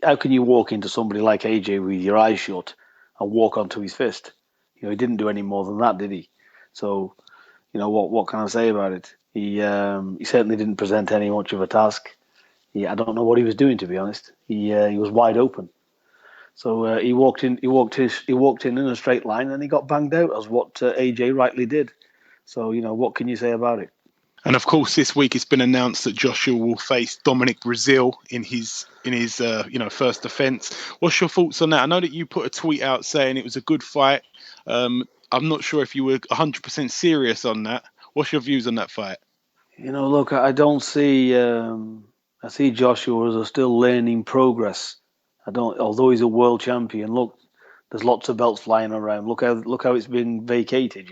How can you walk into somebody like AJ with your eyes shut and walk onto his fist? He didn't do any more than that, did he? So, what can I say about it? He certainly didn't present any much of a task. I don't know what he was doing, to be honest. He was wide open. So he walked in in a straight line, and he got banged out, as what AJ rightly did. So what can you say about it? And of course, this week it's been announced that Joshua will face Dominic Brazil in his first defence. What's your thoughts on that? I know that you put a tweet out saying it was a good fight. I'm not sure if you were 100% serious on that. What's your views on that fight? Look, I don't see. I see Joshua as a still learning progress. Although he's a world champion. Look, there's lots of belts flying around. Look how it's been vacated.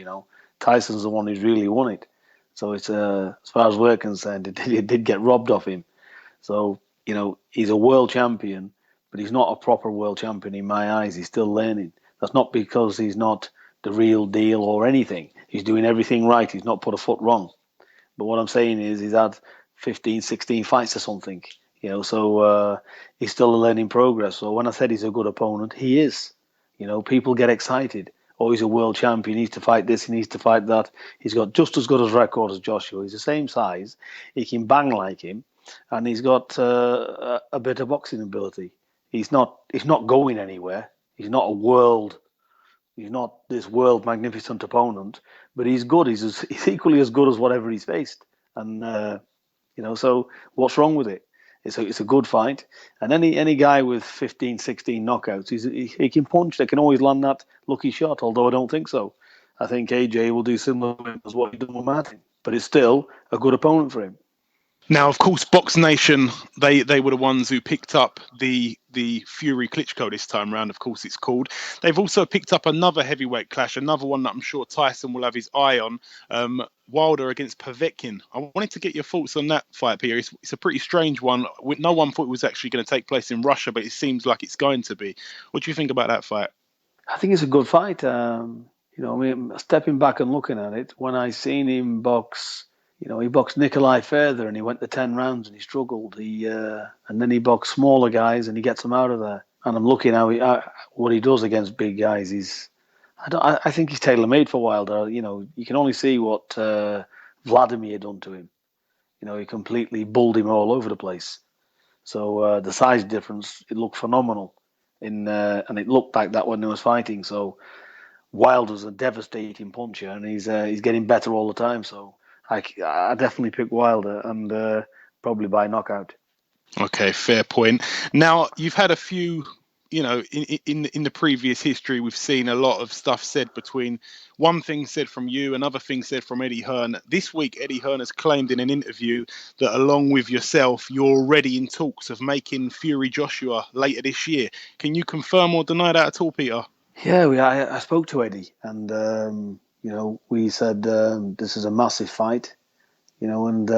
Tyson's the one who's really won it. So it's as far as we're concerned, it did get robbed off him. So he's a world champion, but he's not a proper world champion in my eyes. He's still learning. That's not because he's not the real deal or anything. He's doing everything right. He's not put a foot wrong. But what I'm saying is he's had 15, 16 fights or something. So he's still a learning progress. So when I said he's a good opponent, he is. People get excited. Oh, he's a world champion. He needs to fight this. He needs to fight that. He's got just as good a record as Joshua. He's the same size. He can bang like him, and he's got a bit of boxing ability. He's not going anywhere. He's not this world magnificent opponent, but he's good. He's equally as good as whatever he's faced. And so what's wrong with it? It's a good fight, and any guy with 15, 16 knockouts, he can punch. They can always land that lucky shot. Although I don't think so. I think AJ will do similar as what he done with Martin, but it's still a good opponent for him. Now, of course, Box Nation, they were the ones who picked up the Fury Klitschko this time round, of course it's called. They've also picked up another heavyweight clash, another one that I'm sure Tyson will have his eye on, Wilder against Povetkin. I wanted to get your thoughts on that fight, Peter. It's a pretty strange one. No one thought it was actually going to take place in Russia, but it seems like it's going to be. What do you think about that fight? I think it's a good fight. Stepping back and looking at it, when I seen him box... he boxed Nikolai further and he went to 10 rounds and he struggled. And then he boxed smaller guys and he gets them out of there. And I'm looking what he does against big guys. I think he's tailor-made for Wilder. You can only see what Vladimir done to him. He completely bulled him all over the place. So the size difference, it looked phenomenal. And it looked like that when they was fighting. So Wilder's a devastating puncher and he's getting better all the time. So I definitely pick Wilder and probably by knockout. Okay, fair point. Now, you've had a few, in the previous history, we've seen a lot of stuff said between one thing said from you, another thing said from Eddie Hearn. This week, Eddie Hearn has claimed in an interview that along with yourself, you're already in talks of making Fury Joshua later this year. Can you confirm or deny that at all, Peter? Yeah, I spoke to Eddie and... we said this is a massive fight, and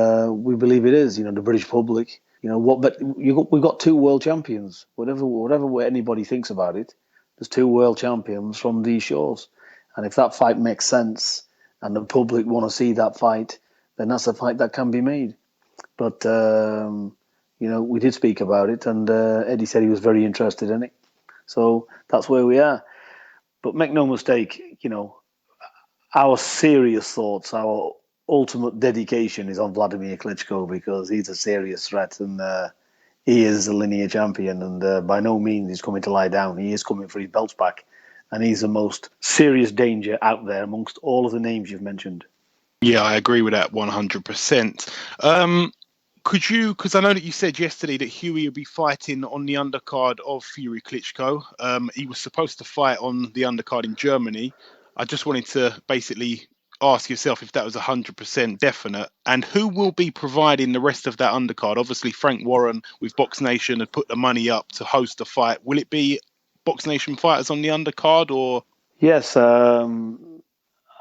we believe it is. The British public, but we've got 2 world champions. Whatever anybody thinks about it, there's 2 world champions from these shores, and if that fight makes sense and the public want to see that fight, then that's a fight that can be made. But we did speak about it, and Eddie said he was very interested in it. So that's where we are. But make no mistake, our serious thoughts, our ultimate dedication is on Vladimir Klitschko because he's a serious threat and he is a linear champion and by no means he's coming to lie down. He is coming for his belts back and he's the most serious danger out there amongst all of the names you've mentioned. Yeah, I agree with that 100%. Could you, because I know that you said yesterday that Huey would be fighting on the undercard of Fury Klitschko. He was supposed to fight on the undercard in Germany. I just wanted to basically ask yourself if that was 100% definite and who will be providing the rest of that undercard. Obviously, Frank Warren with Box Nation had put the money up to host the fight. Will it be Box Nation fighters on the undercard or? Yes, I'm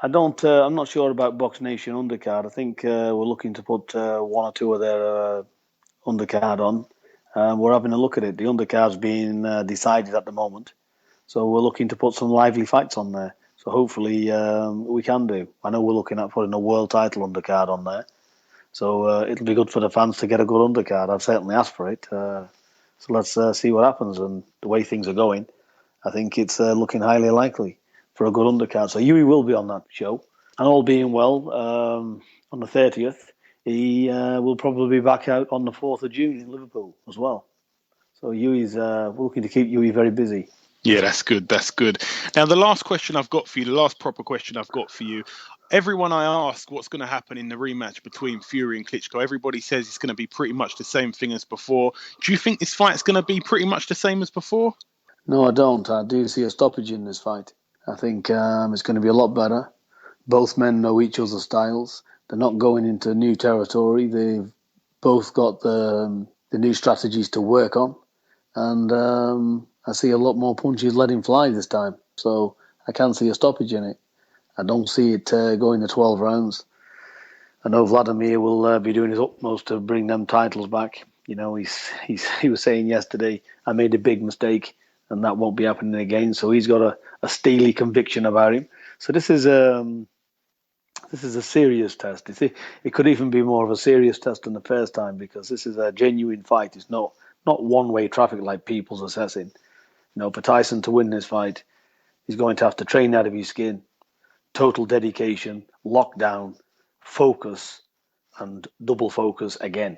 not sure about Box Nation undercard. I think we're looking to put 1 or 2 of their undercard on. We're having a look at it. The undercard's being decided at the moment. So we're looking to put some lively fights on there. So hopefully we can do. I know we're looking at putting a world title undercard on there. So it'll be good for the fans to get a good undercard. I've certainly asked for it. So let's see what happens. And the way things are going, I think it's looking highly likely for a good undercard. So Yui will be on that show. And all being well, on the 30th, he will probably be back out on the 4th of June in Liverpool as well. So Yui's we're looking to keep Yui very busy. Yeah, that's good. That's good. Now, the last question I've got for you, the last proper question I've got for you, everyone I ask what's going to happen in the rematch between Fury and Klitschko, everybody says it's going to be pretty much the same thing as before. Do you think this fight's going to be pretty much the same as before? No, I don't. I do see a stoppage in this fight. I think it's going to be a lot better. Both men know each other's styles. They're not going into new territory. They've both got the new strategies to work on. And I see a lot more punches letting fly this time. So I can see a stoppage in it. I don't see it going to 12 rounds. I know Vladimir will be doing his utmost to bring them titles back. You know, he was saying yesterday, I made a big mistake and that won't be happening again. So he's got a steely conviction about him. So this is a serious test. It could even be more of a serious test than the first time because this is a genuine fight. It's not one-way traffic like people's assessing. You know, for Tyson to win this fight, he's going to have to train out of his skin, total dedication, lockdown, focus, and double focus again.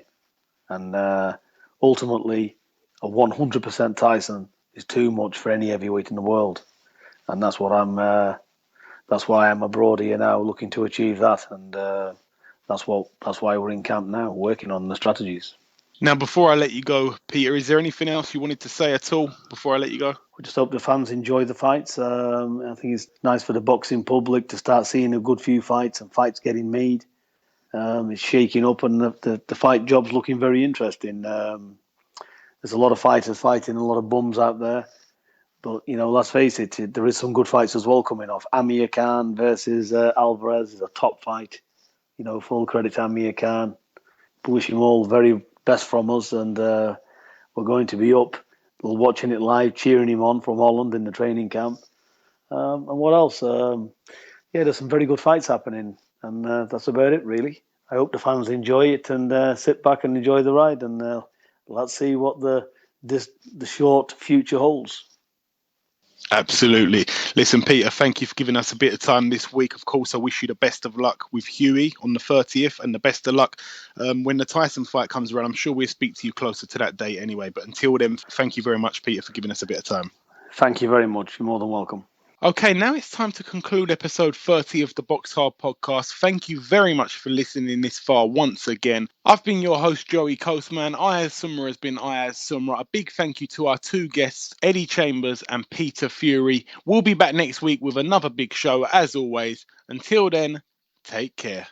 And ultimately, a 100% Tyson is too much for any heavyweight in the world, and that's what that's why I'm abroad here now, looking to achieve that, and that's why we're in camp now, working on the strategies. Now, before I let you go, Peter, is there anything else you wanted to say at all before I let you go? We just hope the fans enjoy the fights. I think it's nice for the boxing public to start seeing a good few fights and fights getting made. It's shaking up, and the fight job's looking very interesting. There's a lot of fighters fighting, a lot of bums out there. But, you know, let's face it, there is some good fights as well coming off. Amir Khan versus Alvarez is a top fight. You know, full credit to Amir Khan. Wish him all very best from us, and we're going to be up watching it live, cheering him on from Holland in the training camp. And what else? There's some very good fights happening, and that's about it, really. I hope the fans enjoy it and sit back and enjoy the ride, and let's see what the short future holds. Absolutely. Listen, Peter, thank you for giving us a bit of time this week. Of course, I wish you the best of luck with Huey on the 30th and the best of luck when the Tyson fight comes around. I'm sure we'll speak to you closer to that date anyway. But until then, thank you very much, Peter, for giving us a bit of time. Thank you very much. You're more than welcome. Okay, now it's time to conclude episode 30 of the BoxHard Podcast. Thank you very much for listening this far once again. I've been your host, Joey Coastman. Ayaz Summer has been Ayaz Summer. A big thank you to our two guests, Eddie Chambers and Peter Fury. We'll be back next week with another big show, as always. Until then, take care.